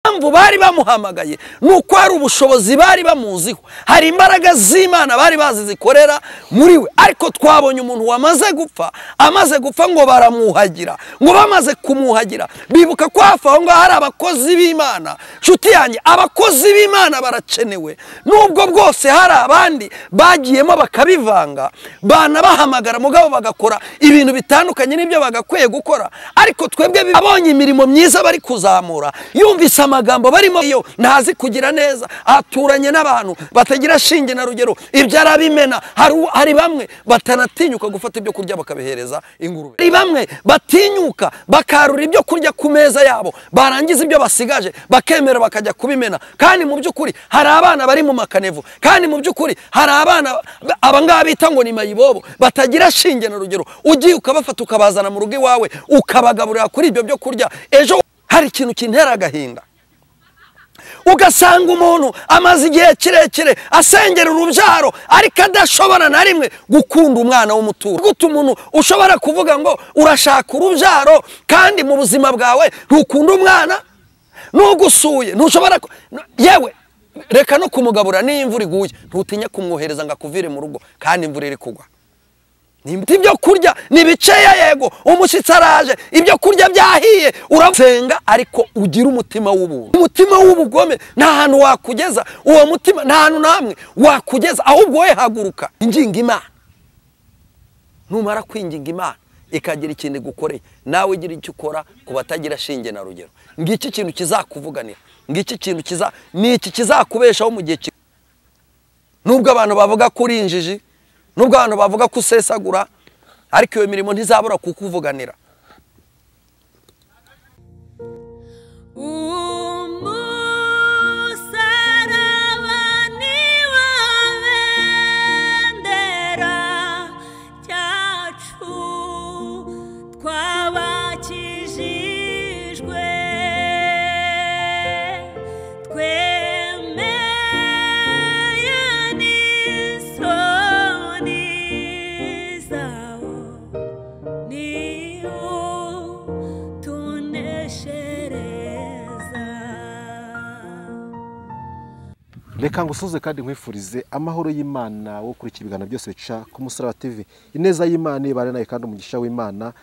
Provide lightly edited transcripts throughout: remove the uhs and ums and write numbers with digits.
mpamvu bari bamuhamagaye nuko hari ubushobozi bari bamuziho, hari imbaraga z'Imana bari bazi zikorera muri we. Ariko twabonye umuntu wamaze gupfa, amaze gupfa ngo baramuhagira, ngo bamaze kumuhagira bibuka ko hafi aho ngaho hari abakozi b'Imana. Nshuti yanjye, abakozi b'Imana barakenewe, nubwo bwose hari abandi bagiyemo bakabivanga, banabahamagara mugabo bagakora ibintu bitandukanye n'ibyo bagakwiye gukora. Ariko twebwe abonye imirimo myiza bari kuzamura, yumvise amagambo barimo iyo ntazi kugira neza, aturanye n'abantu batagira shinge na rugero, ibyo arabimena. Hari bamwe batanatinyuka gufata ibyo kurya bakabihereza ingurube, hari bamwe batinyuka bakarura ibyo kurya ku meza yabo, barangiza ibyo basigaje bakemera bakajya kubimena. Kandi mu by'ukuri hari abana bari mu makanevu, kandi mu by'ukuri hari abana abangaba bita ngo ni mayibobo batagira shinge na rugero, ugiye ukabafata ukabazana mu rugo iwawe ukabagaburira kuri ibyo byo kurya. Ejo hari ikintu kintera agahinda, ugasanga umuntu amaze igihe kirekire asengera urubyaro ariko adashobora na rimwe gukunda umwana w'umuturo. Gute umuntu ushobora kuvuga ngo urashaka urubyaro kandi mu buzima bwawe ntukunda umwana, nugusuye ntushobora yewe reka no kumugabura n'imvura iguye ntutinya kumwohereza ngo akuvire mu rugo kandi imvura iri kugwa. Ibyo kurya nibiceya yego, umushyitsi araje ibyo kurya byahiye urasenga, ariko ugira umutima w'ubuntu. Umutima w'ubugome nta hantu wakugeza, uwo mutima nta hantu namwe wakugeza, ahubwo we haguruka inginga Imana. Numara kwinginga Imana ikagira ikindi gukoreye, nawe gira icyo ukora ku batagira shinge na rugero. Ngiki kintu kizakuvuganira, ngiki kintu niki kizakubeshaho mu gihe nubwo abantu bavuga kuri injiji, nubwo abantu bavuga ko usesagura, ariko iyo mirimo ntizabura kukuvuganira. Reka ngusuze kandi nkwifurize amahoro y'Imana wo kuri kibigana byose bica ku Musaraba TV. Ineza y'Imana ibare nayo kandi umugisha w'Imana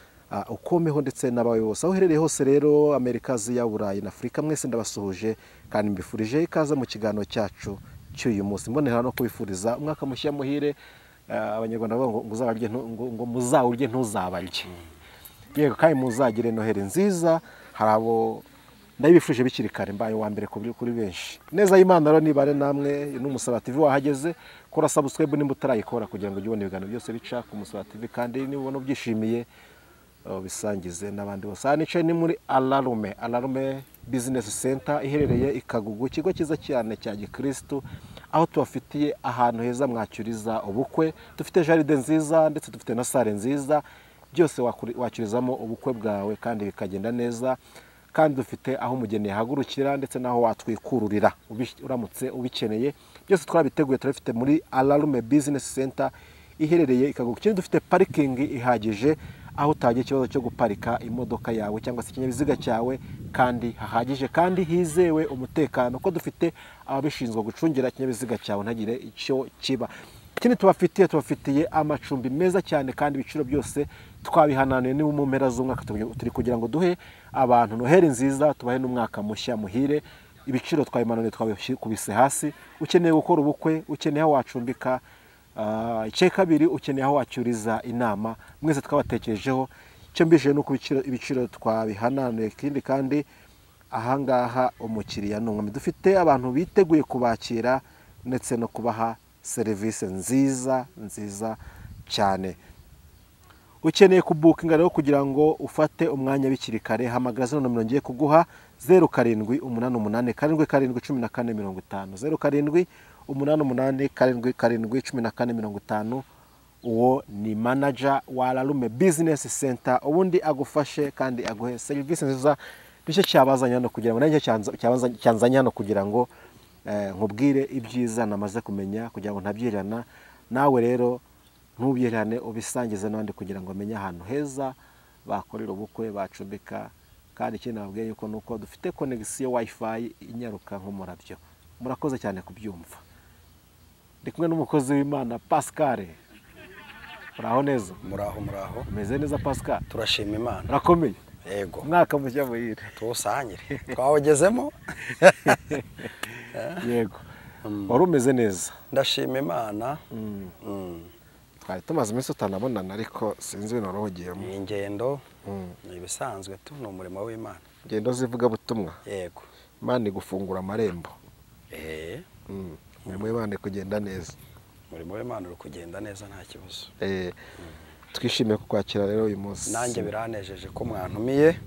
ukomeho ndetse n'abawe bose aho uherereye hose. Rero Amerika, Aziya, Burayi na Afurika, mwese ndabasuhuje kandi mbifurije ikaze mu kiganiro cyacu cy'uyu munsi. Mbonera no kubifuriza umwaka mushya muhire. Abanyarwanda bavuga ngo uzabarye ngo muzawurye ntuzabarye. Yego kandi muzagire Noheli nziza. Harabo ndabifuje bikiri kare, mbaye wa mbere kuri benshi. Neza y'Imana rero nibare namwe n'Umusaraba TV wahageze, kora subscribe nimba utarayikora kugira ngo ujye ibiganiro byose bica ku Musaraba TV, kandi nibona byishimiye bisangize n'abandi bose. Nicaye ni muri Alarume Business Center iherereye Ikagugu, ikigo cyiza cyane cya Gikristo, aho tubafitiye ahantu heza mwacyuriza ubukwe. Dufite jaride nziza ndetse dufite na sale nziza, byose wacyurizamo ubukwe bwawe kandi bikagenda neza. Kandi dufite aho umugeni yahagurukira ndetse naho watwikururira uramutse ubikeneye. Byose twabiteguye, turafite muri Alarume Business Center iherereye Ikagugu. Kindi dufite parking ihagije, aho utagiye ikibazo cyo guparika imodoka yawe cyangwa se ikinyabiziga cyawe, kandi hahagije kandi hizewe umutekano ko dufite ababishinzwe gucungira ikinyabiziga cyawe ntagire icyo kiba. Kindi tubafitiye amacumbi meza cyane kandi ibiciro byose twabihananiye ni mu mpera z'umwaka turi kugira ngo duhe abantu Noheli nziza, tubahe n'umwaka mushya muhire. Ibiciro twabimananiye twabikubise hasi. Ukeneye gukora ubukwe, ukeneye aho wacumbika, icye kabiri ukeneye aho wacyuriza inama, mwese twabatekerejeho. Icyo mbije nuko ibiciro twabihananiye. Kindi kandi ahangaha umukiriya n'umwami, dufite abantu biteguye kubakira ndetse no kubaha serivisi nziza cyane. Ukeneye kubukinga rero kugira ngo ufate umwanya bikiri kare, hamagara zino nomero ngiye kuguha: 0788141450, 0788141450. Uwo ni manager wa Alarume Business Center, ubundi agufashe kandi aguhe serivisi nziza. Nicyo cyabazanya hano kugira ngo nanjye cyanzanya hano kugira ngo nkubwire ibyiza namaze kumenya, kugira ngo ntabyirana nawe. Rero ntubyirane, ubisangize n'abandi kugira ngo amenye ahantu heza bakorera ubukwe, bacumbika kandi ikindi nababwiye yuko nuko dufite connection wifi inyaruka nk'umurabyo. Murakoze cyane kubyumva. Ndi kumwe n'umukozi w'Imana Pascal. Muraho neza? Muraho. Meze neza Pascal? Turashima Imana. Rakomeye. Yego. Mwaka mushya muhire. Tuwusangire. Twawugezemo. Yego. Wari umeze neza? Ndashima Imana. Twari tumaze iminsi tutanabonana ariko sinzi ibintu warogiyemo. Ingendo ni ibisanzwe tu ni umurimo w'Imana. Ingendo zivuga butumwa. Yego. Imana igufungura amarembo. Umurimo w'Imana kugenda neza. Umurimo w'Imana uri kugenda neza nta kibazo. Twishimiye kukwakira rero uyu munsi. Nanjye biranejeje ko mwantumiye.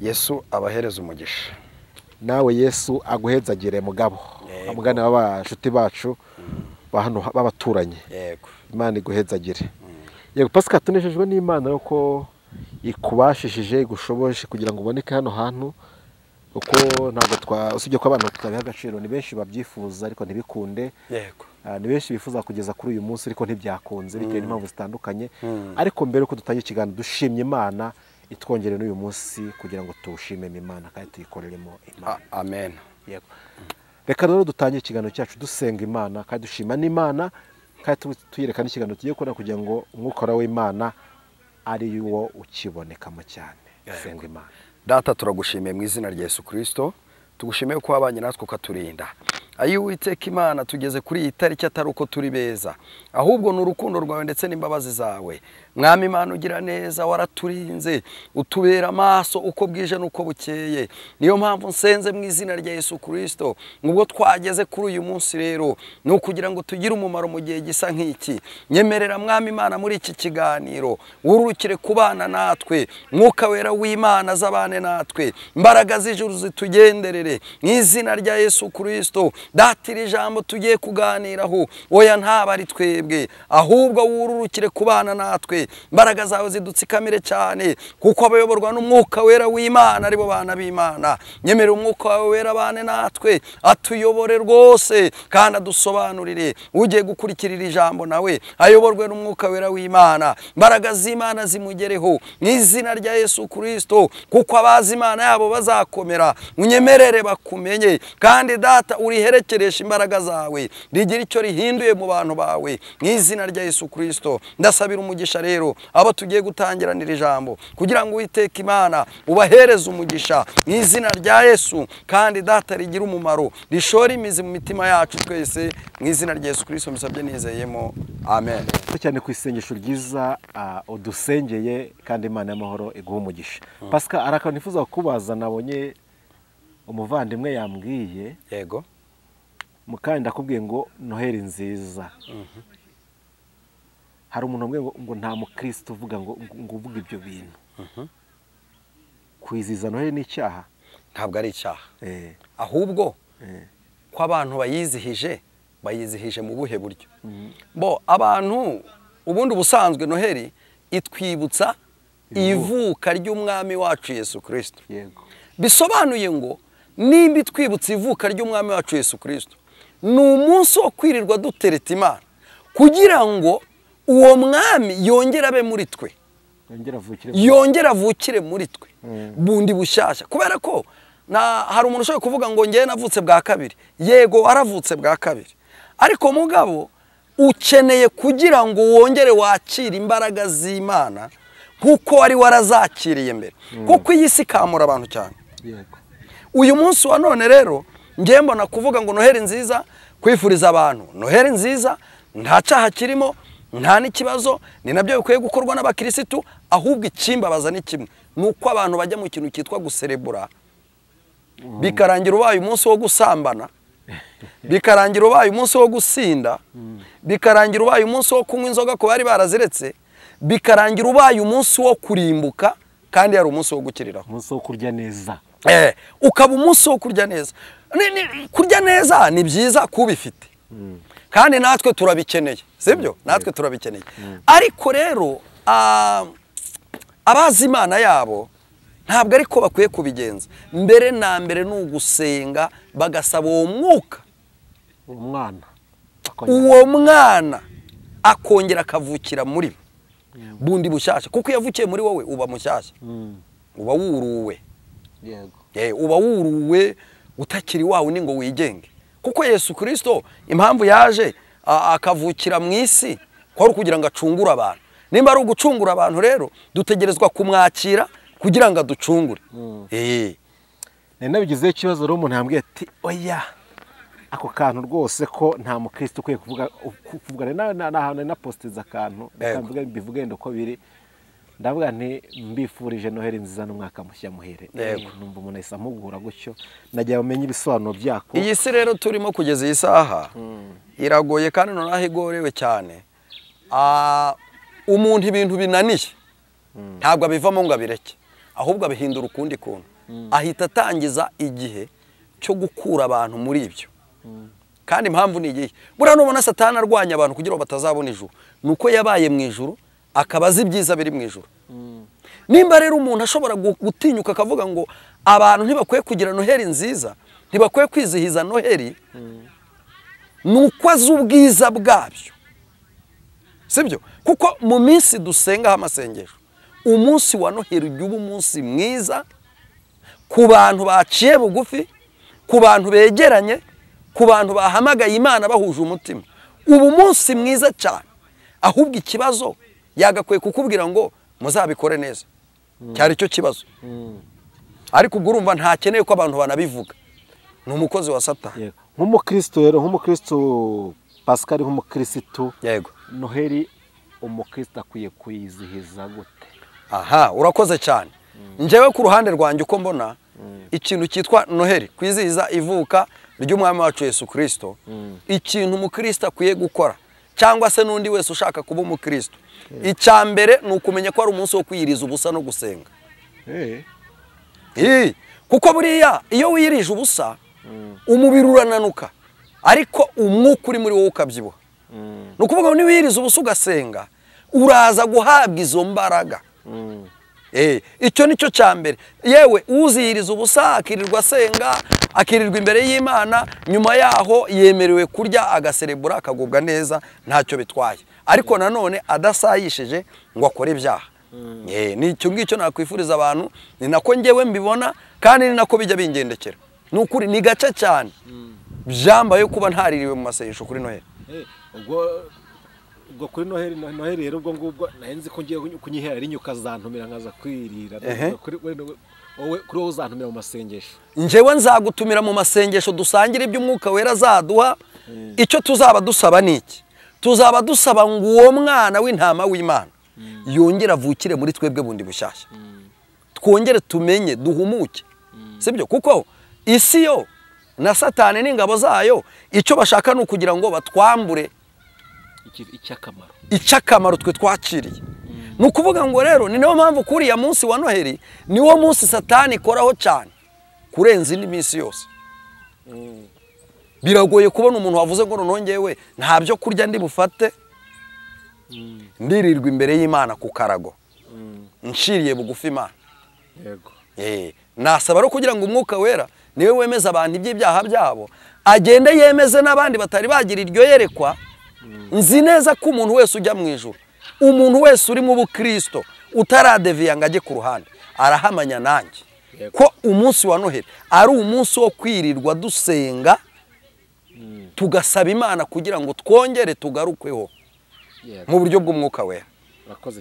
Yesu abahereza umugisha. Nawe Yesu aguhezagire mugabo. Amugane b'abashuti bacu bahano babaturanye. Yego. Imana iguhezagire. Yego Pascal, tunejejwe n'Imana yuko ikubashishije igushoboje kugira ngo uboneke hano hantu, uko ntabwo usibye ko abantu tutabiha agaciro, ni benshi babyifuza ariko ntibikunde. Yego. Ni benshi bifuza kugeza kuri uyu munsi ariko ntibyakunze bitewe n'impamvu zitandukanye. Ariko mbere uko dutangiye ikiganiro dushimye Imana itwongere n'uyu munsi kugira ngo tuwushimemo Imana kandi tuyikoreremo Imana. Amen. Yego. Reka rero dutangiye ikiganiro cyacu dusenga Imana kandi dushima n'Imana kandi tuyereka n'ikiganiro tugiye gukora kugira ngo umwuka w'Imana ari wo ukibonekamo cyane. Senga Imana. Data, turagushimiye mu izina rya Yesu Kristo, tugushimiye ko wabanye natwe ukaturinda. Ayi Uwiteka Imana, tugeze kuri iyi tariki atari uko turi beza, ahubwo ni urukundo rwawe ndetse n'imbabazi zawe. Mwami Imana ugira neza, waraturinze utubera amaso uko bwije n'uko bukeye. Niyo mpamvu nsenze mu izina rya Yesu Kristo, ngubwo twageze kuri uyu munsi rero ni ukugira ngo tugire umumaro mu gihe gisa nk'iki. Nyemerera Mwami Imana muri iki kiganiro ururukire kubana natwe, Mwuka Wera w'Imana azabane natwe, imbaraga z'ijuru zitugenderere mu izina rya Yesu Kristo. Datira ijambo tugiye kuganiraho oya ntaba ari twebwe, ahubwo wururukire kubana natwe, imbaraga zawe zidutsikamire cyane kuko abayoborwa n'Umwuka Wera w'Imana aribo bana b'Imana. Nyemerera Umwuka wawe wera bane natwe, atuyobore rwose kandi adusobanurire. Ugiye gukurikirira ijambo nawe ayoborwe n'Umwuka Wera w'Imana, imbaraga z'Imana zimugereho mu izina rya Yesu Kristo, kuko abazi Imana yabo bazakomera. Unyemerere bakumenye kandi Data uriherekeresha imbaraga zawe rigira icyo rihinduye mu bantu bawe mu izina rya Yesu Kristo. Ndasabira umugisha rero abo tugiye gutangiranira ijambo kugira ngo Uwiteka Imana ubahereze umugisha mu izina rya Yesu, kandi Data rigira umumaro, rishora imizi mu mitima yacu twese mu izina rya Yesu Kristo musabye nizeyemo. Amen. Cyane ku isengesho ryiza udusengeye kandi Imana y'amahoro iguha umugisha. Pascal, arakantu nifuza kubaza, nabonye umuvandimwe yambwiye. Yego. Mukandi ndakubwiye ngo Noheli nziza. Hari umuntu umwe ngo nta mukristo uvuga ngo uvuga ibyo bintu. Kwiziza Noheli ni icyaha? Ntabwo ari icyaha. Ahubwo ko abantu bayizihije mu buhe buryo. Bo abantu ubundi ubusanzwe Noheli itwibutsa ivuka ry'umwami wacu Yesu Kristo. Yego. Bisobanuye ngo nimba itwibutsa ivuka ry'umwami wacu Yesu Kristo, ni umunsi wo kwirirwa dutereta Imana kugira ngo uwo mwami yongera abe muri twe, yongera avukire muri twe bundi bushyashya. Kubera ko hari umuntu ushobora kuvuga ngo ngewe navutse bwa kabiri. Yego, waravutse bwa kabiri, ariko mugabo ukeneye kugira ngo wongere wakire imbaraga z'Imana kuko wari warazakiriye mbere, kuko iyi si ikamura abantu cyane. Uyu munsi wa none rero ngiye mbona kuvuga ngo Noheli nziza, kwifuriza abantu Noheli nziza, nta cyaha kirimo, nta n'ikibazo, ni nabyo bikwiye gukorwa n'abakirisitu. Ahubwo ikimbabaza ni kimwe, nuko abantu bajya mu kintu cyitwa guserebura, bikarangira ubaye umunsi wo gusambana, bikarangira ubaye umunsi wo gusinda, bikarangira ubaye umunsi wo kunywa inzoga ku bari baraziretse, bikarangira ubaye umunsi wo kurimbuka kandi yari umunsi wo gukiriraho, umunsi wo kurya neza. Ukaba umunsi wo kurya neza. Kurya neza ni byiza kubifite, kandi natwe turabikeneye, sibyo? Natwe turabikeneye. Ariko rero abazi Imana yabo ntabwo ariko bakwiye kubigenza. Mbere na mbere ni ugusenga bagasaba uwo mwuka, uwo mwana akongera akavukira muri bundi bushyashya, kuko yavukiye muri wowe uba mushyashya, uba wuruwe. yego uba wuruwe utakiri wawe ni ngo wigenge kuko Yesu Kristo impamvu yaje akavukira mu isi kwari kugira ngo acungure abantu nimba ari ugucungura abantu rero dutegerezwa kumwakira kugira ngo aducungure nabigizeho ikibazo rero umuntu yambwiye ati oya ako kantu rwose ko nta mukristo ukwiye kuvuga na postiza akantu bivuga yenda uko biri ndavuga nti mbifurije noheri nziza n'umwaka mushya muhere numva umuntu ahise amubwira gutyo nagiye bamenye ibisobanuro byako iyi si rero turimo kugeza iyi saha iragoye kandi nonaho igorewe cyane umuntu ibintu binaniye ntabwo abivamo ngo abireke ahubwo abihindura ukundi kuntu ahita atangiza igihe cyo gukura abantu muri ibyo kandi impamvu ni igihe buriya nubona Satani arwanya abantu kugira ngo batazabona ijuru nuko yabaye mu ijuru akaba azi ibyiza biri mu ijuru nimba rero umuntu ashobora gutinyuka akavuga ngo abantu ntibakwiye kugira noheri nziza ntibakwiye kwizihiza noheri nuko azi ubwiza bwabyo sibyo kuko mu minsi dusengaho amasengesho umunsi wa noheri ujya uba umunsi mwiza ku bantu baciye bugufi ku bantu begeranye ku bantu bahamagaye Imana bahuje umutima ubu munsi mwiza cyane ahubwo ikibazo yagakwiye kukubwira ngo muzabikore neza cyari cyo kibazo ariko ubwo urumva ntakeneye ko abantu banabivuga ni umukozi wa Satani nk'umukristo rero nk'umukristo Pascal nk'umukristo yego noheri umukristo akwiye kuyizihiza gute aha urakoze cyane njyewe ku ruhande rwanjye uko mbona ikintu cyitwa noheri kwizihiza ivuka ry'umwami wacu Yesu Kristo ikintu umukristo akwiye gukora cyangwa se n'undi wese ushaka kuba umukristo icya mbere ni ukumenya ko ari umunsi wo kwiyiriza ubusa no gusenga kuko buriya iyo wiyirije ubusa umubiri urananuka ariko umwuka uri muri wowe ukabyibuha ni ukuvuga ngo niwiyiriza ubusa ugasenga uraza guhabwa izo mbaraga icyo nicyo cya mbere yewe uziyiriza ubusa akirirwa asenga akirirwa imbere y'Imana nyuma yaho yemerewe kurya agaserebura akagubwa neza ntacyo bitwaye ariko nanone adasayishije ngo akore ibyaha nicyo ngicyo nakwifuriza abantu ni nako ngewe mbibona kandi ni nako bijya bingendekera ni ukuri ni gace cyane byambaye kuba ntaririwe mu masengesho kuri noheri ubwo kuri noheri rero ubwo ngubwo nahenze ko ngiye kunyihera ari nyuka zantumira nkaza kwirira kuri wowe uzantumira mu masengesho njyewe nzagutumira mu masengesho dusangira iby'umwuka wera azaduha icyo tuzaba dusaba niki tuzaba dusaba ngo uwo mwana w'intama w'Imana yongere avukire muri twebwe bundi bushyashya twongere tumenye duhumuke sibyo kuko isi yo na Satani n'ingabo zayo icyo bashaka ni ukugira ngo batwambure icyakamaro twe twakiriye ni ukuvuga ngo rero ni nayo mpamvu kuri ya munsi wa noheri niwo munsi Satani ikoraho cyane kurenza indi minsi yose biragoye kubona umuntu wavuze ngo nongewe nta byo kurya ndi bufate ndirirwa imbere y'Imana ku karago nshiriye bugufi Imana yego nasaba ro kugira ngo umwuka wera niwe wemeza abantu iby'ibyaha byabo agende yemeze n'abandi batari bagira iryo yerekwa nzi neza ko umuntu wese ujya mu ijuru umuntu wese uri mu bukristo utaradeviya ngo ajye ku ruhande arahamanya nanjye ko umunsi wa noheri ari umunsi wo kwirirwa dusenga tugasaba Imana kugira ngo twongere tugarukweho mu buryo bw'umwuka wera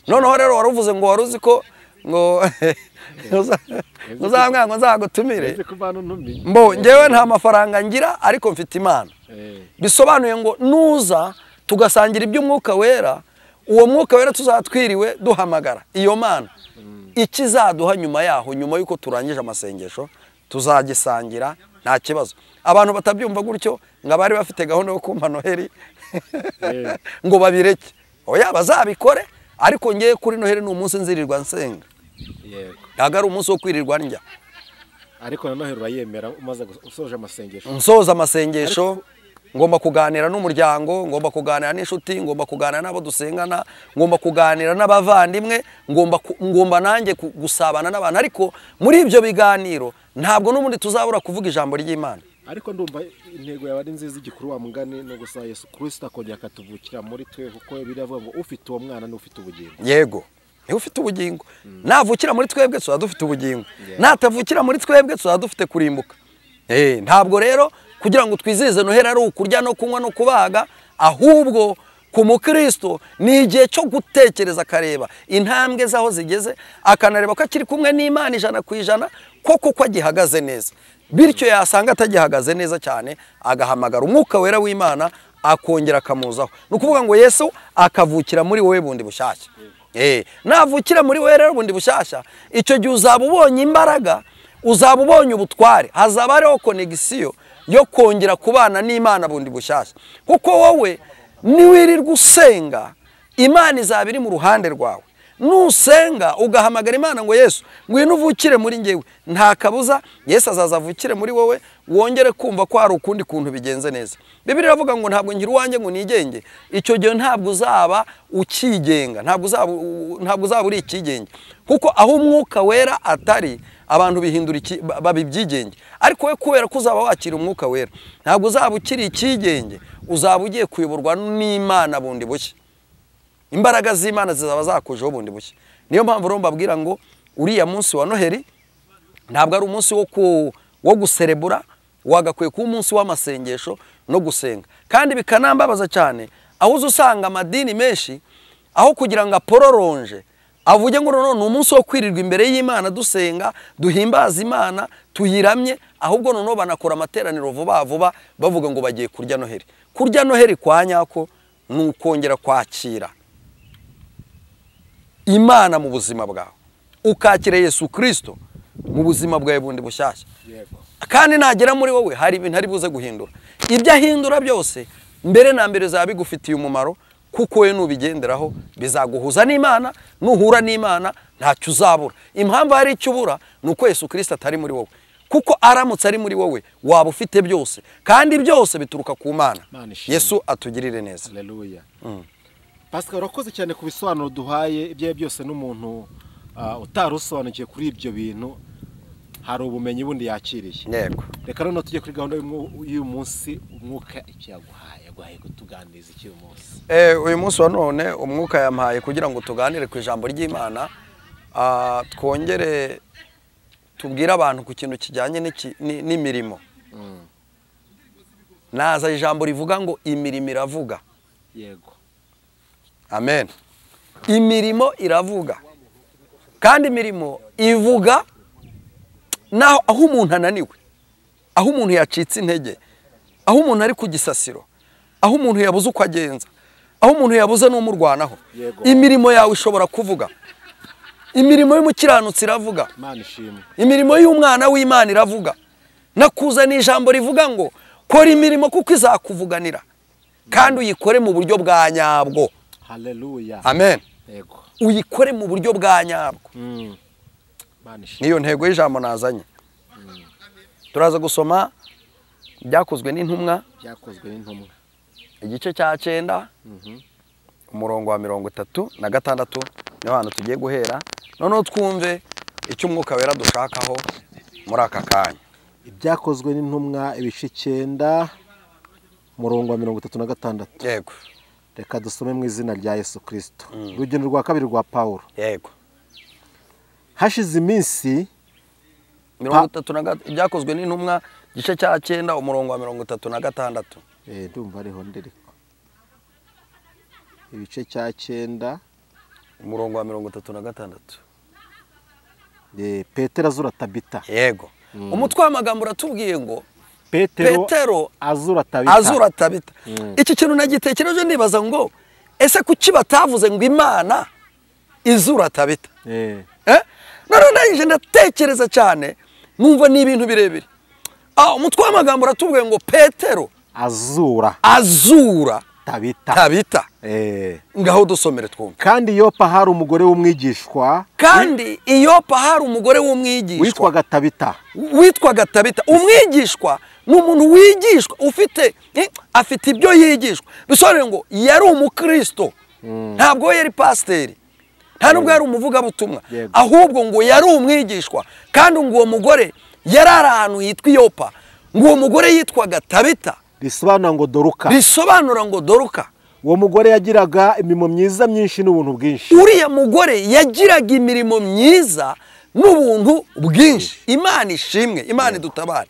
noneho rero waruvuze ngo waruzi ko ngo uzamwango nzagutumire mbo ngewe nta mafaranga ngira ariko mfite Imana bisobanuye ngo nuza tugasangira iby'umwuka wera uwo mwuka wera tuzatwiriwe duhamagara iyo Mana ikizaduha nyuma yaho nyuma yuko turangije amasengesho tuzagisangira nta kibazo abantu batabyumva gutyo ngo abari bafite gahunda yo kumpa noheri ngo babireke oya bazabikore ariko ngiye kuri noheri ni umunsi nzirirwa nsenga ntabwo ari umunsi wo kwirirwa ndya ariko na noheri urayemera umaze gusoza amasengesho nsoza amasengesho ngomba kuganira n'umuryango ngomba kuganira n'inshuti ngomba kuganira n'abo dusengana ngomba kuganira n'abavandimwe ngomba nanjye gusabana n'abantu ariko muri ibyo biganiro ntabwo n'ubundi tuzabura kuvuga ijambo ry'Imana ariko ndumva intego yawe ari nziza igikuru wa mugani no gusa Yesu Kristo akongera akatuvukira muri twe kuko biravuga ngo ufite uwo mwana n'ufite ubugingo yego niwe ufite ubugingo. Navukira muri twebwe tuzaba dufite ubugingo, natavukira muri twebwe tuzaba dufite kurimbuka. Ntabwo rero kugira ngo twizihize Noheli ari ukurya no kunywa no kubaga, ahubwo ku mukristo ni igihe cyo gutekereza, akareba intambwe zaho zigeze, akanareba ko akiri kumwe n'Imana 100% ko agihagaze neza. Bityo yasanga atagihagaze neza cyane, agahamagara umwuka wera w'Imana akongera akamuzaho. Nukuvuga ngo Yesu akavukira muri wowe bundi bushyashya. Navukira muri wowe rero bundi bushyashya, icyo gihe uzaba ubonye imbaraga, uzaba ubonye ubutware, hazaba hariho connection yo kongera kubana n'Imana bundi bushyashya. Kuko wowe niwirirwa usenga, Imana izaba iri mu ruhande rwawe. Nusenga ugahamagara Imana ngo Yesu ngwino uvukire muri njyewe, nta kabuza Yesu azaza avukire muri wowe, wongere kumva ko hari ukundi kuntu bigenze neza. Bibiliya iravuga ngo ntabwo ngira uwanjye ngo nigenge. Icyo gihe ntabwo uzaba ukigenga, ntabwo uzaba uri ikigenge, kuko aho umwuka wera atari abantu bihindura babibyigenge. Ariko we kubera ko uzaba wakira umwuka wera, ntabwo uzaba ukiri ikigenge, uzaba ugiye kuyoborwa n'Imana bundi bushya. Imbaraga z'Imana zizaba zakujeho bundi bushya. Niyo mpamvu rero mbabwira ngo uriya munsi wa Noheli ntabwo ari umunsi wo guserebura, wagakwiye kuba umunsi w'amasengesho no gusenga. Kandi bikanambabaza cyane aho uzusanga amadini menshi, aho kugira ngo apororonje avuge ngo none ni umunsi wo kwirirwa imbere y'Imana dusenga, duhimbaza Imana, tuyiramye, ahubwo none banakora amateraniro vuba vuba bavuga ngo bagiye kurya Noheli. Kurya Noheli kwa nyako ni ukongera kwakira Imana mu buzima bwawe, ukakira Yesu Kristo mu buzima bwawe bundi bushyashya. Kandi nagera muri wowe hari ibintu ari buze guhindura. Ibyo ahindura byose mbere na mbere zaba bigufitiye umumaro, kuko we nubigenderaho bizaguhuza n'Imana, nuhura n'Imana ntacyo uzabura. Impamvu hari icyo ubura nuko Yesu Kristo atari muri wowe, kuko aramutse ari muri wowe waba ufite byose, kandi byose bituruka ku Mana. Yesu atugirire neza. Haleluya. Pascal, urakoze cyane ku bisobanuro duhaye. Ibyo byose n'umuntu utarusobanukiye kuri ibyo bintu hari ubumenyi bundi yakiriye. Yego. Reka none tujye kuri gahunda y'uyu munsi. Umwuka iki yaguhaye kutuganiriza iki uyu munsi? Uyu munsi wa none umwuka yampaye kugira ngo tuganire ku ijambo ry'Imana, twongere tubwire abantu ku kintu kijyanye n'imirimo. Naza ijambo rivuga ngo imirimo iravuga. Yego. Amen. Imirimo iravuga, kandi imirimo ivuga naho aho umuntu ananiwe, aho umuntu yacitse intege, aho umuntu ari ku gisasiro, aho umuntu yabuze uko agenza, aho umuntu yabuze n'umurwanaho. Imirimo yawe ishobora kuvuga. Imirimo y'umukiranutsi iravuga, imirimo y'umwana w'Imana iravuga. Nakuzana ijambo rivuga ngo kora imirimo kuko izakuvuganira, kandi uyikore mu buryo bwa nyabwo. Haleluya. Amen. Yego. Uyikore mu buryo bwa nyabwo. Niyo ntego y'ijambo nazanye. Turaza gusoma byakozwe n'intumwa. Igice cya 9 umurongo wa 36 niho hano tugiye guhera. Noneho twumve icyo umwuka wera dushakaho muri aka kanya. Ibyakozwe n'intumwa ibice 9 umurongo wa 36. Yego. Reka dusome mu izina rya Yesu Kristo. Urugendo rwa kabiri rwa Paulo. Yego. Hashize iminsi 36 ibyakozwe n'intumwa igice cya 9 umurongo wa 36. Ndumva ariho ndereko. Ibice cya 9 umurongo wa 36. Petero azura Tabita. Yego. Umutwe w'amagambo uratubwiye ngo Petero azura Tabita. Iki kintu nagitekereje nibaza ngo ese kuki batavuze ngo Imana izura Tabita? None naje ndatekereza cyane, numva ni ibintu birebire. Umutwe w'amagambo uratubwiye ngo Petero azura Tabita. Ngaho dusomere twumve. Kandi Yopa hari umugore w'umwigishwa. Witwaga Tabita. Umwigishwa ni umuntu wigishwa, afite ibyo yigishwa. Bisobanura ngo yari umukristo. Ntabwo yari pasiteri, nta nubwo yari umuvugabutumwa, ahubwo ngo yari umwigishwa. Kandi ngo uwo mugore yari ari ahantu yitwa Yopa, ngo uwo mugore yitwaga Tabita. Risobanura ngo Doruka. uwo mugore yagiraga imirimo myiza myinshi n'ubuntu bwinshi. uriya mugore yagiraga imirimo myiza n'ubuntu bwinshi. Imana ishimwe, Imana idutabare.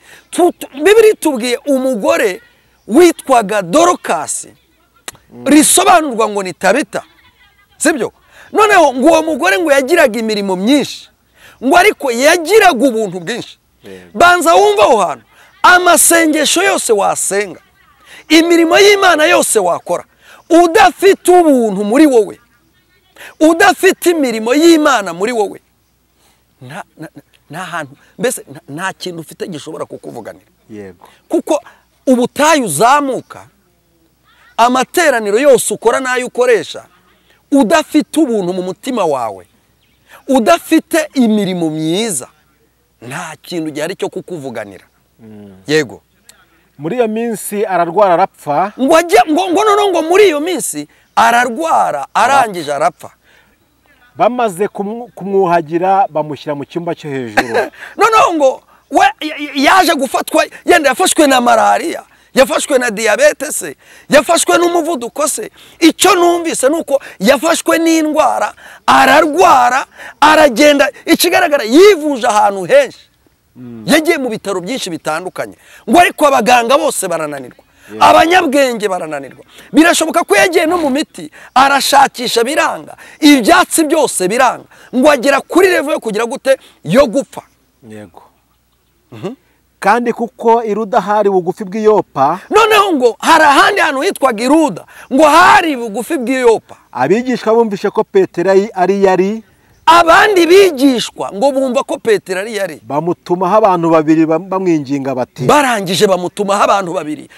Bibiri tubwiye umugore witwaga Dorokasi, risobanurwa ngo ni Tabita, sibyo? Noneho ngo uwo mugore ngo yagiraga imirimo myinshi, ngo ariko yagiraga ubuntu bwinshi. Banza wumva aho hantu, amasengesho yose wasenga, imirimo y'Imana yose wakora, udafite ubuntu muri wowe, udafite imirimo y'Imana muri wowe, nta hantu, mbese nta kintu ufite gishobora kukuvuganira. Yego. Kuko ubutayu uzamuka, amateraniro yose ukora n'ayo ukoresha, udafite ubuntu mu mutima wawe, udafite imirimo myiza, nta kintu gihari cyo kukuvuganira. Yego. Muri iyo minsi ararwara arapfa. ngo muri iyo minsi ararwara arangije arapfa. Bamaze kumwuhagira bamushyira mu cyumba cyo hejuru. Noneho ngo we yaje gufatwa, yenda yafashwe na malaria, yafashwe na diabete se, yafashwe n'umuvuduko se. Icyo numvise nuko yafashwe n'indwara, ararwara, aragenda, ikigaragara yivuje ahantu henshi. Yagiye mu bitaro byinshi bitandukanye, ngo ariko abaganga bose barananirwa, abanyabwenge barananirwa. Birashoboka ko yagiye no mu miti, arashakisha biranga, ibyatsi byose biranga, ngo agera kuri level yo kugira gute yo gupfa. Yego. Kandi kuko Iruda hari bugufi bw'iyopa. Noneho ngo hari ahandi hantu hitwaga Iruda, ngo hari bugufi bw'iyopa. Abigishwa bumvishe ko Petero yari abandi bigishwa ngo bumva ko Petero yari bamutumaho abantu babiri bamwinginga bati, barangije bamutumaho abantu babiri,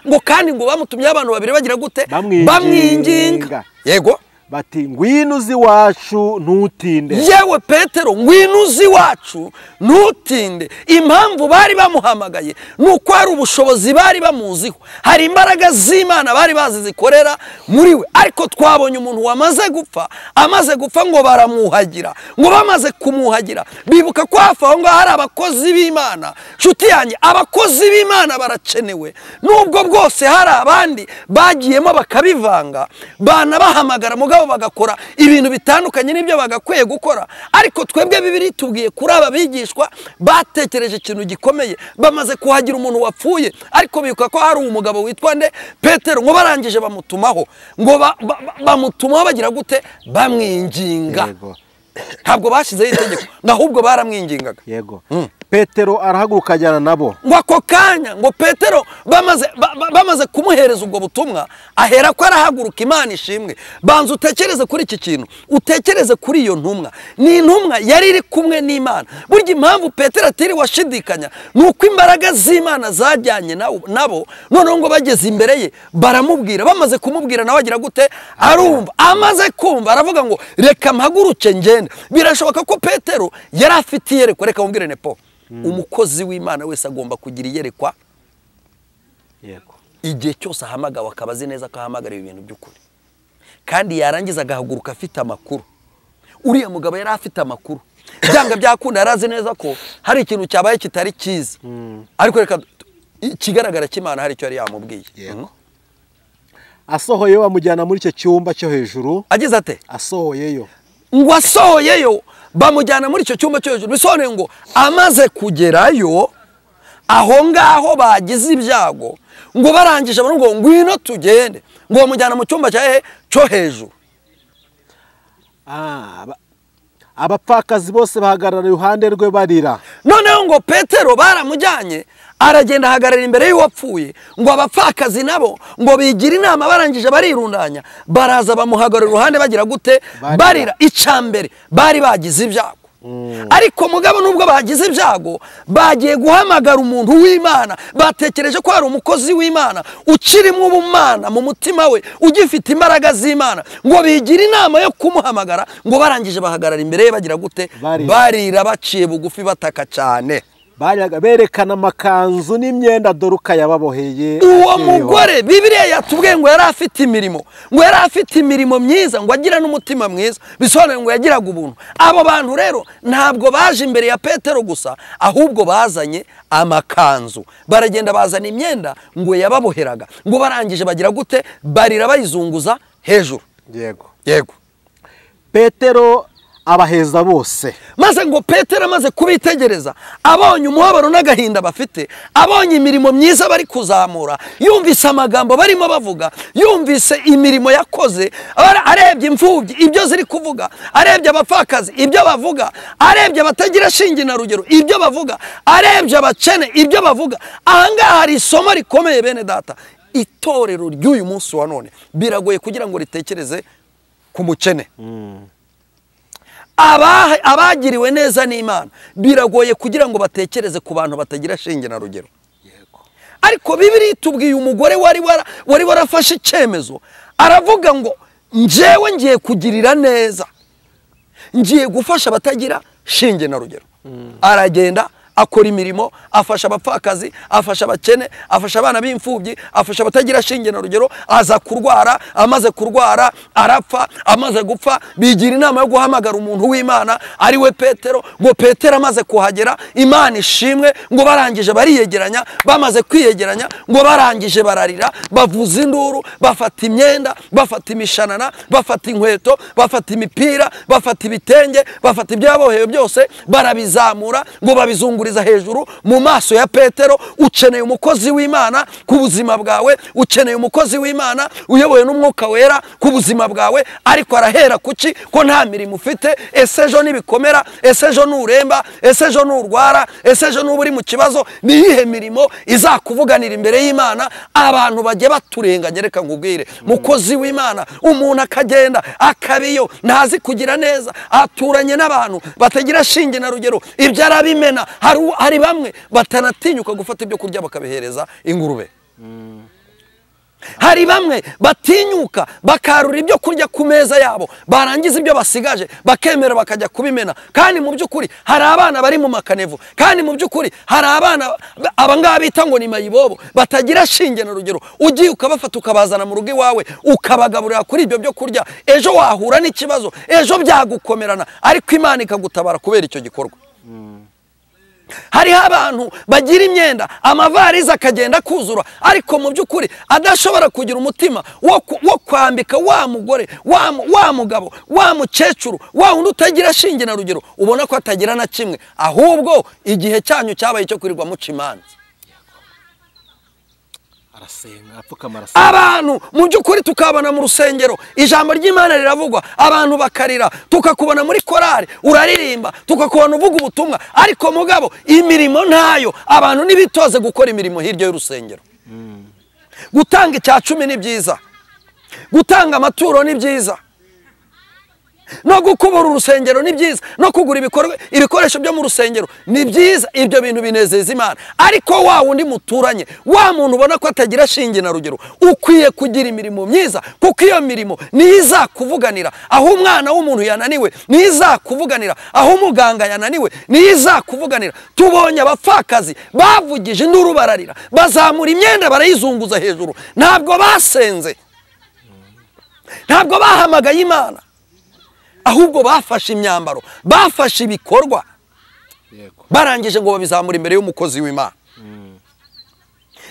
ngo kandi ngo bamutumyeho abantu babiri bagira gute bamwinginga. Yego. Bati ngwino uzi wacu ntutinde. Yewe Petero, ngwino uzi wacu ntutinde. Impamvu bari bamuhamagaye nuko hari ubushobozi bari bamuziho, hari imbaraga z'Imana bari bazi zikorera muri we. Ariko twabonye umuntu wamaze gupfa, amaze gupfa ngo baramuhagira, ngo bamaze kumuhagira bibuka ko hafi aho ngaho hari abakozi b'Imana. Nshuti yanjye, abakozi b'Imana barakenewe, nubwo bwose hari abandi bagiyemo bakabivanga, banabahamagara mugabo bagakora ibintu bitandukanye n'ibyo bagakwiye gukora. Ariko twebwe Bibiri tubwiye kuri aba bigishwa batekereje ikintu gikomeye, bamaze kuhagira umuntu wapfuye, ariko bibuka ko hari umugabo witwa nde Petero, ngo barangije bamutumaho, ngo bamutumaho bagira gute bamwinginga. Ntabwo bashizeho itegeko, ahubwo baramwingingaga. Yego. Petero arahaguruka ajyana nabo. Ngo ako kanya ngo Petero bamaze kumuhereza ubwo butumwa, ahera ko arahaguruka. Imana ishimwe. Banza utekereze kuri iki kintu, utekereze kuri iyo ntumwa. Ni intumwa yari iri kumwe n'Imana. Burya impamvu Petero atiri washidikanya nuko imbaraga z'Imana zajyanye nabo. Noneho ngo bageze imbere ye baramubwira, bamaze kumubwira nawe agira gute arumva. Amaze kumva aravuga ngo reka mpaguruke ngende. Birashoboka ko Petero yari afite iyerekwa. Reka mubwire Nepo, umukozi w'Imana wese agomba kugira iyerekwa. Yego. Igihe cyose ahamagawe akaba azi neza ko ahamagariwe ibintu by'ukuri, kandi yarangiza agahaguruka afite amakuru. Uriya mugabo yari afite amakuru, byanga byakunda yarazi neza ko hari ikintu cyabaye kitari cyiza. Ariko reka ikigaragara cy'Imana hari icyo yari yamubwiye. Asohoyeyo bamujyana muri icyo cyumba cyo hejuru. Agize ate? Asohoyeyo. Ngo asohoyeyo bamujyana muri icyo cyumba cyo hejuru. Bisobanuye ngo amaze kugerayo aho ngaho bagize ibyago, ngo barangije ngo ngwino tugende, ngo bamujyana mu cyumba cyo hejuru. Abapfakazi bose bahagarara iruhande rwe barira. Noneho ngo Petero baramujyanye, aragenda ahagarara imbere y'uwapfuye, ngo abapfakazi nabo ngo bigira inama, barangije barirundanya, baraza bamuhagarara iruhande bagira gute barira. Icambere bari bagize ibyago. Ariko mugabo nubwo bagize ibyago, bagiye guhamagara umuntu w'Imana. Batekereje ko hari umukozi w'Imana ukirimo ubumana mu mutima we, ugifite imbaraga z'Imana, ngo bigira inama yo kumuhamagara. Ngo barangije bahagarara imbere ye bagira gute barira, baciye bugufi bataka cyane. bajyaga berekana amakanzu n'imyenda Doruka yababoheye. Uwo mugore Bibiliya yatubwiye ngo yari afite imirimo, ngo yari afite imirimo myiza, ngo agira n'umutima mwiza, bisobanuye ngo yagiraga ubuntu. Abo bantu rero ntabwo baje imbere ya Petero gusa, ahubwo bazanye amakanzu, baragenda bazana imyenda ngo yababoheraga, ngo barangije bagira gute, barira bayizunguza hejuru. Yego Petero abaheza bose, maze ngo Petero amaze kubitegereza, abonye umubabaro n'agahinda bafite, abonye imirimo myiza bari kuzamura, yumvise amagambo barimo bavuga, yumvise imirimo yakoze, arebye imfubyi ibyo ziri kuvuga, arebye abapfakazi ibyo bavuga, arebye abatagira shinge na rugero ibyo bavuga, arebye abakene ibyo bavuga. Ahangaha hari isomo rikomeye bene data. Itorero ry'uyu munsi wa none biragoye kugira ngo ritekereze ku mukene. Abagiriwe neza n'Imana biragoye kugira ngo batekereze ku bantu batagira shinge na rugero. Ariko Bibiliya itubwiye umugore wari warafashe icyemezo, aravuga ngo njyewe ngiye kugirira neza, ngiye gufasha abatagira shinge na rugero. Aragenda akora imirimo, afasha abapfakazi, afasha abakene, afasha abana b'imfubyi, afasha abatagira shinge na rugero. Aza kurwara, amaze kurwara arapfa, amaze gupfa bigira inama yo guhamagara umuntu w'Imana ari we Petero. Ngo Petero amaze kuhagera, Imana ishimwe, ngo barangije bariyegeranya, bamaze kwiyegeranya, ngo barangije bararira, bavuza induru, bafata imyenda, bafata imishanana, bafata inkweto, bafata imipira, bafata ibitenge, bafata ibyaboheye byose, barabizamura ngo babizunguriza hejuru mu maso ya Petero. Ukeneye umukozi w'Imana ku buzima bwawe, ukeneye umukozi w'Imana uyoboye n'Umwuka Wera ku buzima bwawe, ariko arahera kuki ko nta mirimo ufite. Ese ejo nibikomera, ese ejo nuremba, ese ejo nurwara, ese ejo nuba uri mu kibazo, ni iyihe mirimo izakuvuganira imbere y'Imana? Abantu bajye baturenganya. Reka nkubwire, mukozi w'Imana, umuntu akagenda akabiyo, ntazi kugira neza, aturanye n'abantu batagira shinge na rugero, ibyo arabimena. Hari bamwe batanatinyuka gufata ibyo kurya bakabihereza ingurube. Hari bamwe batinyuka bakarura ibyo kurya ku meza yabo, barangiza ibyo basigaje bakemera bakajya kubimena. Kandi mu by'ukuri hari abana bari mu makanevu, kandi mu by'ukuri hari abana abangaba bita ngo ni mayibobo, batagira shinge na rugero. Ugiye ukabafata ukabazana mu rugo iwawe, ukabagaburira kuri ibyo byo kurya, ejo wahura n'ikibazo, ejo byagukomerana, ariko Imana ikagutabara kubera icyo gikorwa. Hariho abantu bagira imyenda, amavarize akagenda kuzura, ariko mu by'ukuri adashobora kugira umutima wo kwambika wa mugore, wa mugabo, wa mukecuru, wa wundi utagira shinge na rugero, ubona ko atagira na kimwe, ahubwo igihe cyanyu cyabaye cyo kurirwa muca imanza. Abantu mu by'ukuri tukabana mu rusengero, ijambo ry'Imana riravugwa, abantu bakarira, tukakubona muri korari uraririmba, tukakubona uvuga ubutumwa, ariko mugabo imirimo ntayo. Abantu nibitoze gukora imirimo hirya y'urusengero. Gutanga icya 10 ni byiza, gutanga amaturo ni byiza, no gukubura urusengero ni byiza, no kugura ibikoresho byo mu rusengero ni byiza. Ibyo bintu binezeza Imana. Ariko wa wundi muturanye, wa muntu ubona ko atagira shinge na rugero, ukwiye kugira imirimo myiza, kuko iyo mirimo niza kuvuganira. Aho umwana w'umuntu yananiwe niza kuvuganira, aho umuganga yananiwe niza kuvuganira. Tubonye abapfakazi bavugije induru bararira, bazamura imyenda barayizunguza hejuru. Ntabwo basenze, ntabwo bahamagaye Imana, ahubwo bafashe imyambaro, bafashe ibikorwa, barangije ngo babizamura imbere y'umukozi w'Imana.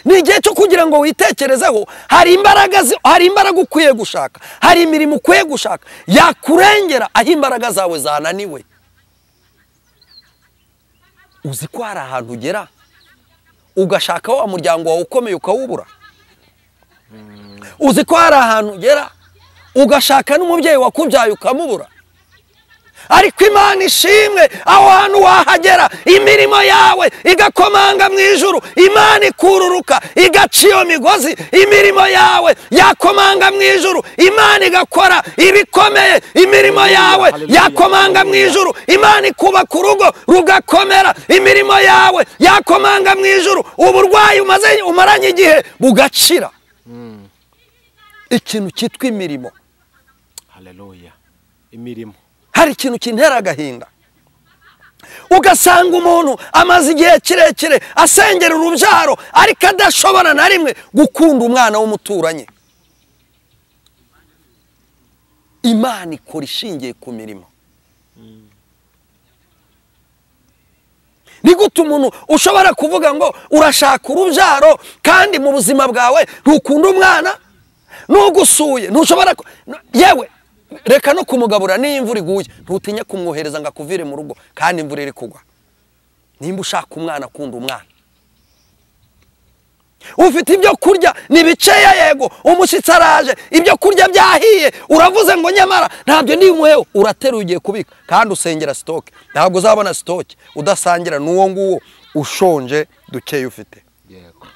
Ni igihe cyo kugira ngo witekerezeho. Hari imbaraga ukwiye gushaka, hari imirimo ukwiye gushaka yakurengera aho imbaraga zawe zananiwe. Uzi ko hari ahantu ugera ugashaka wa muryango wawe ukomeye ukawubura? Uzi ko hari ahantu ugera ugashaka n'umubyeyi wakubyaye ukamubura? Ariko Imana ishimwe, aho hantu wahagera, imirimo yawe igakomanga mu ijuru, Imana ikururuka igaca iyo migozi. Imirimo yawe yakomanga mu ijuru, Imana igakora ibikomeye. Imirimo yawe yakomanga mu ijuru, Imana ikubaka urugo rugakomera. Imirimo yawe yakomanga mu ijuru, uburwayi umaranye igihe bugacira. Ikintu cyitwa imirimo. Haleluya. Imirimo. Hari ikintu kintera agahinda. ugasanga umuntu amaze igihe kirekire asengera urubyaro ariko adashobora na rimwe gukunda umwana w'umuturanyi. Imana ikora ishingiye ku mirimo. Ni gute umuntu ushobora kuvuga ngo urashaka urubyaro kandi mu buzima bwawe ntukunda umwana n'ugusuye ntushobora yewe reka no kumugabura n'imvura iguye ntutinya kumwohereza ngo akuvire mu rugo kandi imvura iri kugwa. Nimba ushaka umwana akunda umwana, ufite ibyo kurya nibiceya yego umushyitsi araje ibyo kurya byahiye uravuze ngo nyamara ntabyo ndimuheho, urateruye ugiye kubika kandi usengera stoke. Ntabwo uzabona stoke udasangira n'uwo nguwo ushonje dukeye ufite. yego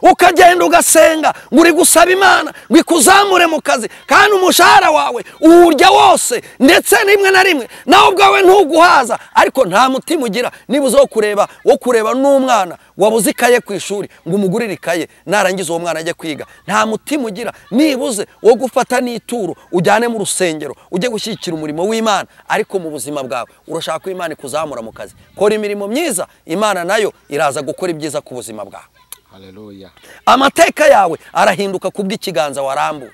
Ukagenda ugasenga ngo uri gusaba Imana ngo ikuzamure mu kazi kandi umushahara wawe uwurya wose ndetse rimwe na rimwe nawe ubwawe ntuguhaza, ariko nta mutima ugira. Nibuze wo kureba n'umwana wabuze ikaye ku ishuri ngo umugurire ikaye narangiza uwo mwana ajye kwiga, nta mutima ugira. Nibuze wo gufata n'ituro ujyane mu rusengero ujye gushyigikira umurimo w'Imana, ariko mu buzima bwawe urashaka ko Imana ikuzamura mu kazi. Kora imirimo myiza, Imana nayo iraza gukora ibyiza ku buzima bwawe. haleluya. Amateka yawe arahinduka kubw'ikiganza warambuye.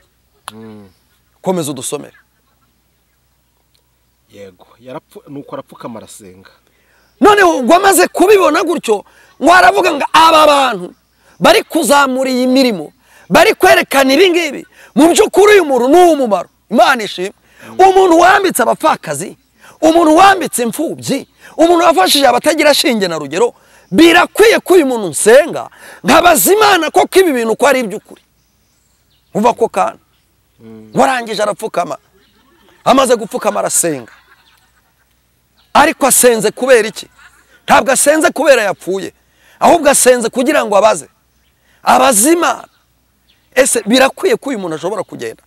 Komeza udusomere. yego nuko arapfukama arasenga. None ngo amaze kubibona gutyo ngo aravuga ngo aba bantu bari kuzamura iyi mirimo bari kwerekana ibi ngibi mu by'ukuri uyu muntu ni uw'umumaro. Imana ishimwe. Umuntu wambitse abapfakazi, umuntu wambitse imfubyi, umuntu wafashije abatagira shinge na rugero, birakwiye ko uyu muntu nsenga nkabaza Imana koko ibi bintu ko ari iby'ukuri. Uva ko kana warangije arapfukama, amaze gupfukama arasenga. Ariko asenze kubera iki? Ntabwo asenze kubera yapfuye, ahubwo asenze kugira ngo abaze Imana. Ese birakwiye ko uyu muntu ashobora kugenda?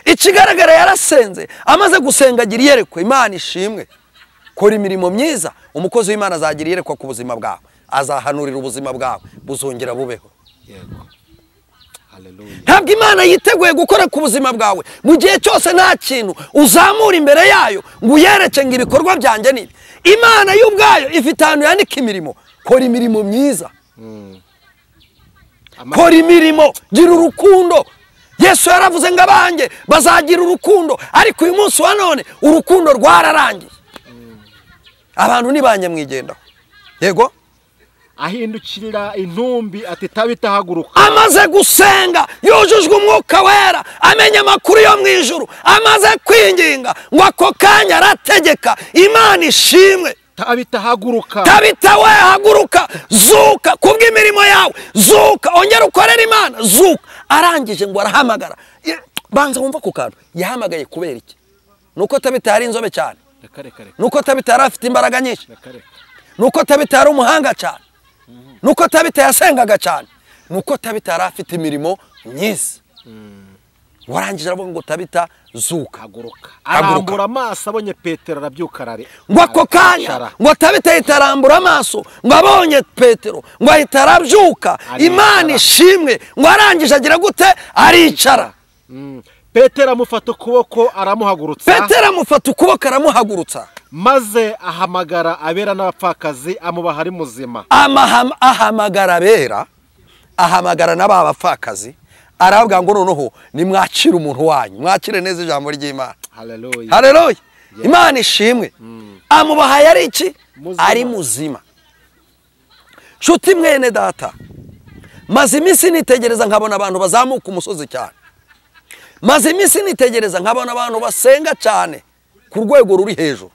Ikigaragara yarasenze, amaze gusenga agira iyerekwa. Imana ishimwe. Kora imirimo myiza, umukozi w'Imana azagira iyerekwa ku buzima bwawe, azahanurira ubuzima bwawe buzongera bubeho. yego haleluya. Ntabwo Imana yiteguye gukora ku buzima bwawe mu gihe cyose nta kintu uzamura imbere yayo ngo uyereke ngo ibikorwa byanjye nibi. Imana y'ubwayo ifite ahantu yandika imirimo. Kora imirimo myiza, kora imirimo, gira urukundo. Yesu yaravuze ngo abanjye bazagira urukundo, ariko uyu munsi wa none urukundo rwararangiye. Abantu ntibanyamwigendaho. Yego ahindukirira intumbi ati Tabita haguruka. Amaze gusenga yujujwe umwuka wera, amenya amakuru yo mu ijuru, amaze kwinginga ngo ako kanya arategeka. Imana ishimwe. Tabita haguruka. Tabita we haguruka, zuka kubw'imirimo yawe, zuka ongera ukorera Imana, zuka. Arangije ngo arahamagara. Banza wumva ku kantu yahamagaye kubera iki? Nuko Tabita yari inzobe cyane, nuko Tabita yari afite imbaraga nyinshi, nuko Tabita yari umuhanga cyane, nuko Tabita yasengaga cyane, nuko Tabita yari afite imirimo myiza. Warangije aravuga ngo Tabita zuka, haguruka. Arambura amaso abonye Petero arabyuka arare. Ngo ako kanya ngo Tabita yitarambura amaso ngo abonye Petero ngo ahita arabyuka. Imana ishimwe. Ngo arangije agira gute? Aricara. Petero amufata ukuboko aramuhagurutsa. Petero amufata ukuboko aramuhagurutsa, maze ahamagara abera n'abapfakazi amubaha ari muzima. Ahamagara abera, ahamagara n'aba bapfakazi, aravuga ngo noneho nimwakire umuntu wanyu, mwakire neza ijambo ry'Imana. Haleluya. Haleluya. Imana ishimwe. Amubaha yari iki? Ari muzima. Nshuti mwene data, maze iminsi nitegereza nkabona abantu bazamuka umusozi cyane. Maze iminsi nitegereza nkabona abantu basenga cyane ku rwego ruri hejuru,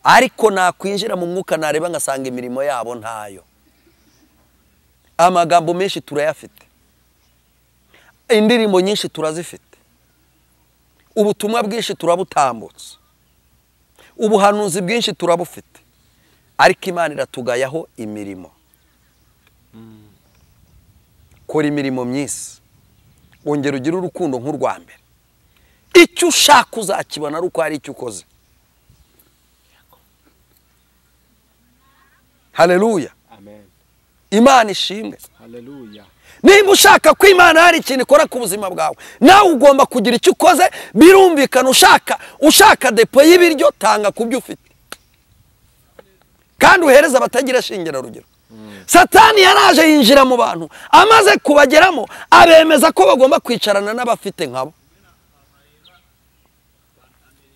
ariko nakwinjira mu mwuka nareba ngasanga imirimo yabo ntayo. Amagambo menshi turayafite, indirimbo nyinshi turazifite, ubutumwa bwinshi turabutambutse, ubuhanuzi bwinshi turabufite, ariko Imana iratugayaho imirimo. Kora imirimo myiza, wongera ugire urukundo nk'urwa mbere. Icyo ushaka uzakibona ari uko hari icyo ukoze. Haleluya. Amen. Imana ishimwe. Haleluya. Niba ushaka ko Imana hari ikintu ikora ku buzima bwawe, nawe ugomba kugira icyo ukoze. Birumvikana ushaka depo y'ibiryo, tanga ku byo ufite kandi uhereza abatagira shinge na rugero. Satani yaraje yinjira mu bantu, amaze kubageramo abemeza ko bagomba kwicarana n'abafite nkabo.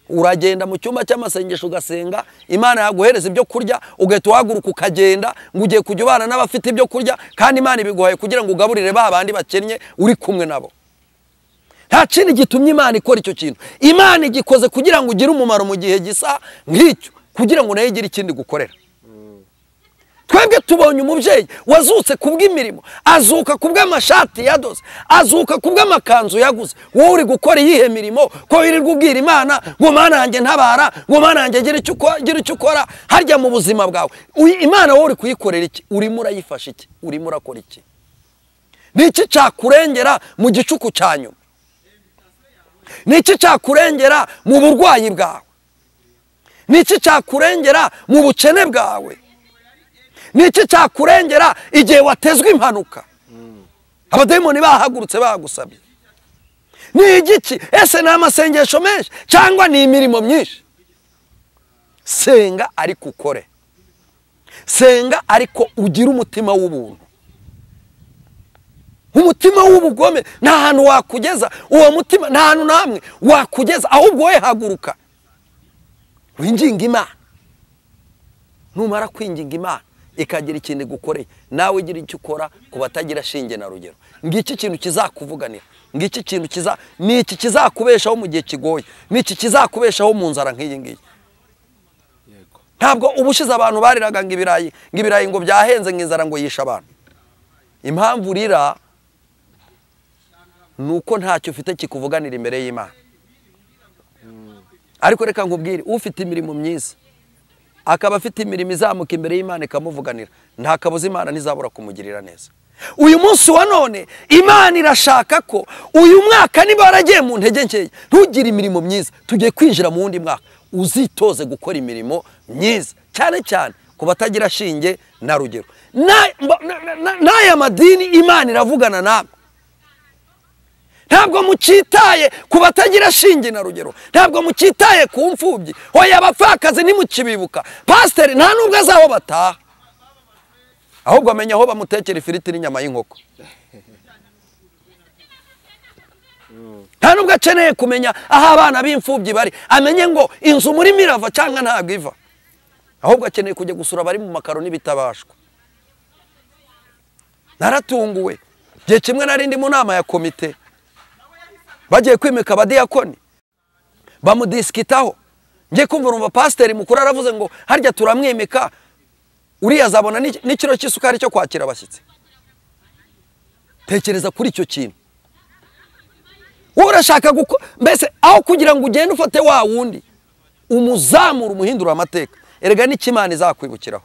Uragenda mu cyumba cy'amasengesho ugasenga, Imana yaguhereza ibyo kurya, ugahita uhaguruka ukagenda ngo ugiye kujya ubana n'abafite ibyo kurya, kandi Imana ibiguhaye kugira ngo ugaburire ba bandi bakennye uri kumwe nabo. Nta kindi gitumye Imana ikora icyo kintu. Imana igikoze kugira ngo ugire umumaro mu gihe gisa nk'icyo, kugira ngo nayo igire ikindi gukorera. Twebwe tubonye umubyeyi wazutse kubw'imirimo, azuka kubw'amashati yadoze, azuka kubw'amakanzu yaguze. Wowe uri gukora iyihe mirimo ko wirirwa ubwira Imana ngo Mana yanjye ntabara, ngo Mana yanjye gira icyo ukora harya mu buzima bwawe? Imana wowe uri kuyikorera iki? Urimo urayifasha iki? Urimo urakora iki? Ni iki cyakurengera mu gicuku cya nyuma? Ni iki cyakurengera mu burwayi bwawe? Ni iki cyakurengera mu bukene bwawe? Ni iki cyakurengera igihe watezwe impanuka abadayimoni bahagurutse bagusabye? Ni igiki? Ese ni amasengesho menshi cyangwa ni imirimo myinshi? Senga ariko ukore. Senga ariko ugire umutima w'ubuntu. Umutima w'ubugome nta hantu wakugeza. Uwo mutima nta hantu namwe wakugeza, ahubwo we haguruka winginga Imana. Numara kwinginga Imana ikagira ikintu gukoreye, nawe ugira icyo ukora ku batagira shinge na rugero. Ngiki kintu kizakuvuganira, ngiki kintu niki kizakubeshaho mu gihe kigoye, niki kizakubeshaho mu nzara nk'iyi ngiyi. Ntabwo ubushize abantu bariraga ngo ibirayi ngo byahenze nk'inzara ngo yisha abantu. Impamvu urira nuko ntacyo ufite kikuvuganira imbere y'Imana. Ariko reka nkubwire, ufite imirimo myiza akaba afite imirimo izamuka imbere y'Imana ikamuvuganira, nta kabuza Imana ntizabura kumugirira neza. Uyu munsi wa none Imana irashaka ko uyu mwaka niba waragiye mu ntege nkeya, ntugire imirimo myiza, tugiye kwinjira mu wundi mwaka uzitoze gukora imirimo myiza, cyane cyane ku batagira shinge na rugero. N'aya madini Imana iravugana namwe. Ntabwo mukitaye ku batagira shinge na rugero, ntabwo mukitaye ku mfubyi. Hoya abapfakazi ntimukibibuka. Pasiteri nta nubwo azi aho bataha, ahubwo amenya aho bamutekera ifiriti n'inyama y'inkoko. Nta nubwo akeneye kumenya aho abana b'imfubyi bari, amenye ngo inzu muri mirava cyangwa ntabwo iva, ahubwo akeneye kujya gusura bari mu makaro n'ibitabashwa. Naratunguwe gihe kimwe narindi mu nama ya komite, bagiye kwimika abadiyakoni bamudisikitaho. Ngiye kumva urumva pasiteri mukuru aravuze ngo harya turamwimika, uriya azabona n'ikiro cy'isukari cyo kwakira abashyitsi. Tekereza kuri icyo kintu. Urashaka mbese aho kugira ngo ugende ufate wa wundi umuzamura umuhindura amateka, erega n'ikimana izakwibukiraho.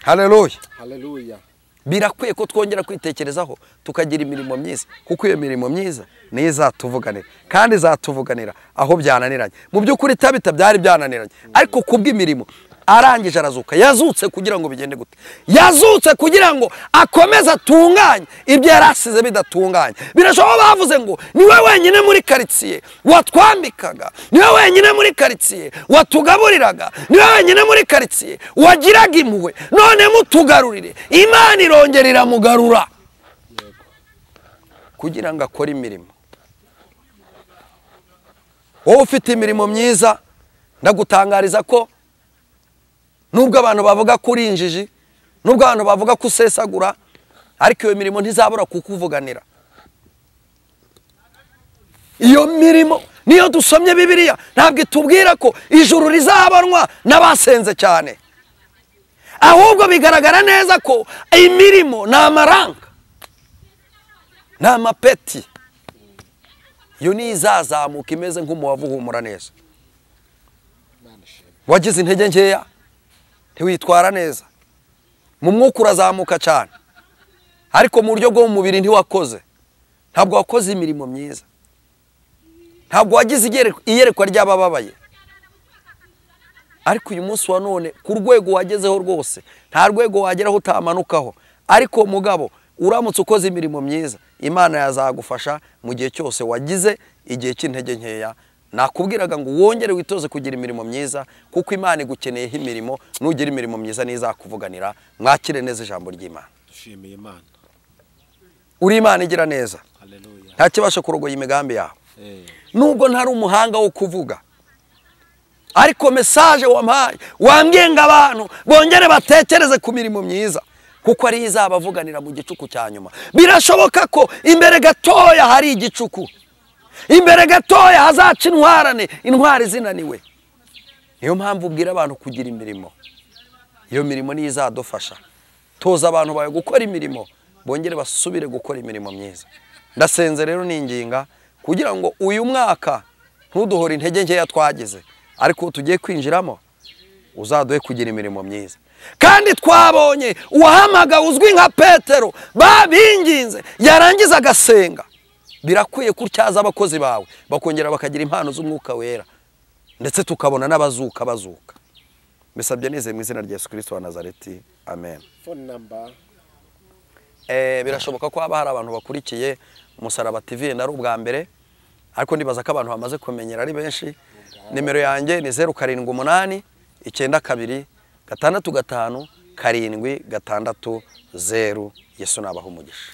Haleluya. Haleluya. Birakwiye ko twongera kwitekerezaho tukagira imirimo myiza, kuko iyo mirimo myiza niyo izatuvuganira, kandi izatuvuganira aho byananiranye. Mu by'ukuri Tabita byari byananiranye, ariko kubw'imirimo arangije arazuka. Yazutse kugira ngo bigende gute? Yazutse kugira ngo akomeze atunganye ibyo yarasize bidatunganye. Birashoboka bavuze ngo niwe wenyine muri karitsiye watwambikaga, niwe wenyine muri karitsiye watugaburiraga, niwe wenyine muri karitsiye wagiraga impuhwe, none mutugarurire. Imana irongera iramugarura kugira ngo akore imirimo. Wowe ufite imirimo myiza, ndagutangariza ko nubwo abantu bavuga ko uri injiji, nubwo abantu bavuga ko usesagura, ariko iyo mirimo ntizabura kukuvuganira. Iyo mirimo niyo dusomye Bibiliya ntabwo itubwira ko ijuru rizabanwa n'abasenze cyane, ahubwo bigaragara neza ko imirimo ni amaranga, ni amapeti. Iyo ni izazamuka imeze nk'umubavu uhumura neza. Wagize intege nkeya, ntiwitwara neza, mu mwuka urazamuka cyane, ariko mu buryo bwo mu mubiri ntiwakoze. Ntabwo wakoze imirimo myiza, ntabwo wagize iyerekwa ry'abababaye. ariko uyu munsi wa none ku rwego wagezeho rwose nta rwego wageraho utamanukaho, ariko mugabo uramutse ukoze imirimo myiza Imana yazagufasha mu gihe cyose wagize igihe cy'intege nkeya. Nakubwiraga ngo wongere witoze kugira imirimo myiza, kuko Imana igukeneyeho imirimo. Nugira imirimo myiza nizakuvuganira. Mwakire neza ijambo ry'Imana. Dushimiye Imana. Uri Imana igira neza. Haleluya. Nta kibasha kurogoya imigambi yawe. Nubwo ntari umuhanga wo kuvuga, ariko message wampaye wambwiye ngo abantu bongere batekereze ku mirimo myiza, kuko ari izabavuganira mu gicuku cya nyuma. Birashoboka ko imbere gatoya hari igicuku, imbere gatoya hazaca intwari zinaniwe. Niyo mpamvu ubwira abantu kugira imirimo. Iyo mirimo ni izadufasha. Toza abantu bawe gukora imirimo, bongere basubire gukora imirimo myiza. Ndasenze rero ninginga kugira ngo uyu mwaka ntuduhore intege nkeya twagize, ariko tugiye kwinjiramo uzaduhe kugira imirimo myiza. Kandi twabonye uwahamaga uzwi nka Petero babinginze yarangiza agasenga. Birakwiye kuryaza abakozi bawe bakongera bakagira impano z'umwuka wera, ndetse tukabona n'abazuka bazuka. Bisabye neze mu izina rya Yesu Kristo wa Nazareti, amen. Phone number. Birashoboka ko haba hari abantu bakurikiye Umusaraba TV nari ubwa mbere, ariko ndibaza ko abantu bamaze kumenyera ari benshi. Nimero yanjye ni 078 92 655 760. Yesu nabaho umugisha.